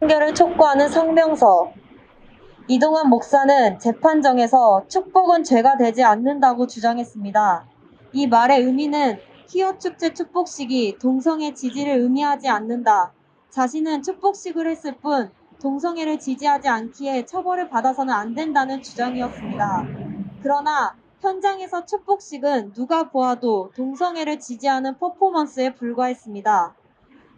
판결을 촉구하는 성명서. 이동환 목사는 재판정에서 축복은 죄가 되지 않는다고 주장했습니다. 이 말의 의미는 퀴어 축제 축복식이 동성애 지지를 의미하지 않는다. 자신은 축복식을 했을 뿐 동성애를 지지하지 않기에 처벌을 받아서는 안 된다는 주장이었습니다. 그러나 현장에서 축복식은 누가 보아도 동성애를 지지하는 퍼포먼스에 불과했습니다.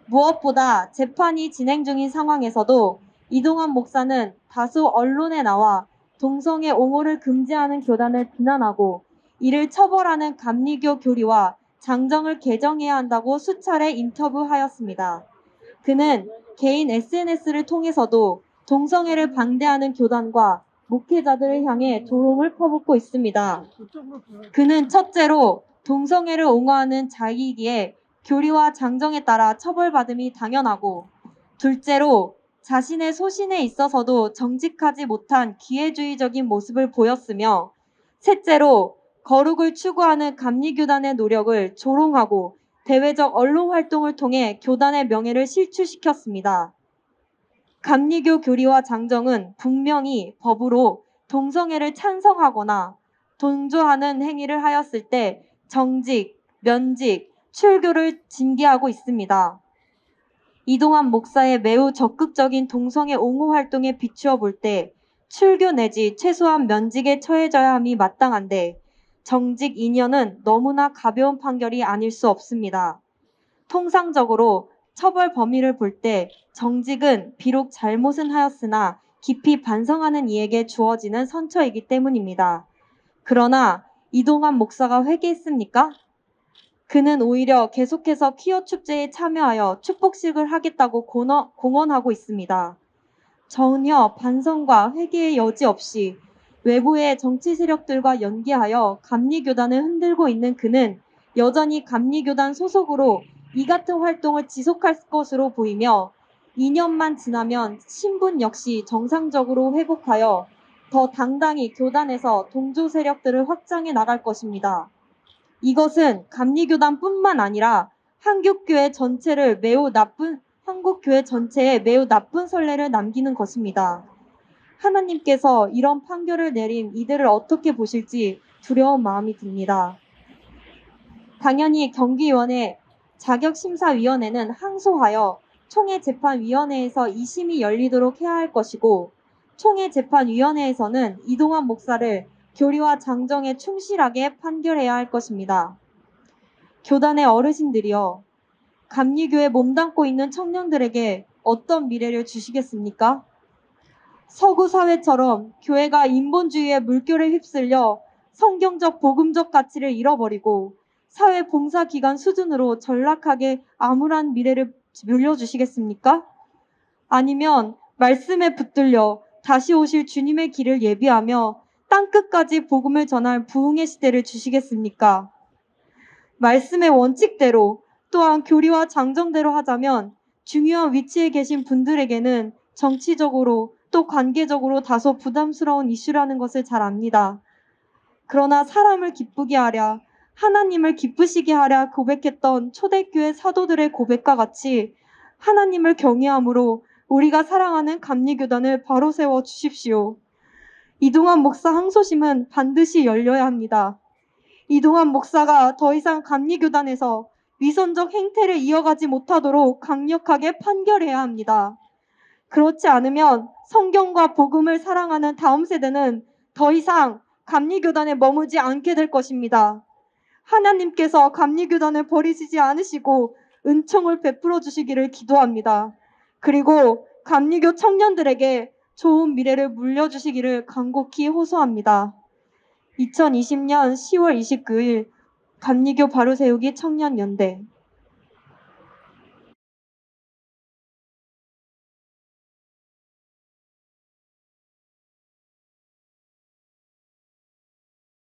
무엇보다 재판이 진행 중인 상황에서도 이동환 목사는 다수 언론에 나와 동성애 옹호를 금지하는 교단을 비난하고 이를 처벌하는 감리교 교리와 장정을 개정해야 한다고 수차례 인터뷰하였습니다. 그는 개인 SNS를 통해서도 동성애를 반대하는 교단과 목회자들을 향해 조롱을 퍼붓고 있습니다. 그는 첫째로 동성애를 옹호하는 자이기에 교리와 장정에 따라 처벌받음이 당연하고, 둘째로 자신의 소신에 있어서도 정직하지 못한 기회주의적인 모습을 보였으며, 셋째로 거룩을 추구하는 감리교단의 노력을 조롱하고 대외적 언론 활동을 통해 교단의 명예를 실추시켰습니다. 감리교 교리와 장정은 분명히 법으로 동성애를 찬성하거나 동조하는 행위를 하였을 때 정직, 면직, 출교를 징계하고 있습니다. 이동환 목사의 매우 적극적인 동성애 옹호 활동에 비추어 볼 때 출교 내지 최소한 면직에 처해져야 함이 마땅한데 정직 2년은 너무나 가벼운 판결이 아닐 수 없습니다. 통상적으로 처벌 범위를 볼 때 정직은 비록 잘못은 하였으나 깊이 반성하는 이에게 주어지는 선처이기 때문입니다. 그러나 이동환 목사가 회개했습니까? 그는 오히려 계속해서 퀴어 축제에 참여하여 축복식을 하겠다고 공언하고 있습니다. 전혀 반성과 회개의 여지 없이 외부의 정치 세력들과 연계하여 감리교단을 흔들고 있는 그는 여전히 감리교단 소속으로 이 같은 활동을 지속할 것으로 보이며 2년만 지나면 신분 역시 정상적으로 회복하여 더 당당히 교단에서 동조 세력들을 확장해 나갈 것입니다. 이것은 감리교단뿐만 아니라 한국교회 전체에 매우 나쁜 선례를 남기는 것입니다. 하나님께서 이런 판결을 내린 이들을 어떻게 보실지 두려운 마음이 듭니다. 당연히 경기위원회 자격심사위원회는 항소하여 총회재판위원회에서 2심이 열리도록 해야 할 것이고, 총회재판위원회에서는 이동환 목사를 교리와 장정에 충실하게 판결해야 할 것입니다. 교단의 어르신들이여, 감리교에 몸담고 있는 청년들에게 어떤 미래를 주시겠습니까? 서구 사회처럼 교회가 인본주의의 물결에 휩쓸려 성경적 복음적 가치를 잃어버리고 사회 봉사기관 수준으로 전락하게 암울한 미래를 물려주시겠습니까? 아니면 말씀에 붙들려 다시 오실 주님의 길을 예비하며 땅끝까지 복음을 전할 부흥의 시대를 주시겠습니까? 말씀의 원칙대로 또한 교리와 장정대로 하자면 중요한 위치에 계신 분들에게는 정치적으로 또 관계적으로 다소 부담스러운 이슈라는 것을 잘 압니다. 그러나 사람을 기쁘게 하랴, 하나님을 기쁘시게 하랴 고백했던 초대교회 사도들의 고백과 같이 하나님을 경외함으로 우리가 사랑하는 감리교단을 바로 세워 주십시오. 이동환 목사 항소심은 반드시 열려야 합니다. 이동환 목사가 더 이상 감리교단에서 위선적 행태를 이어가지 못하도록 강력하게 판결해야 합니다. 그렇지 않으면 성경과 복음을 사랑하는 다음 세대는 더 이상 감리교단에 머무지 않게 될 것입니다. 하나님께서 감리교단을 버리시지 않으시고 은총을 베풀어 주시기를 기도합니다. 그리고 감리교 청년들에게 좋은 미래를 물려주시기를 간곡히 호소합니다. 2020년 10월 29일 감리교 바로세우기 청년연대.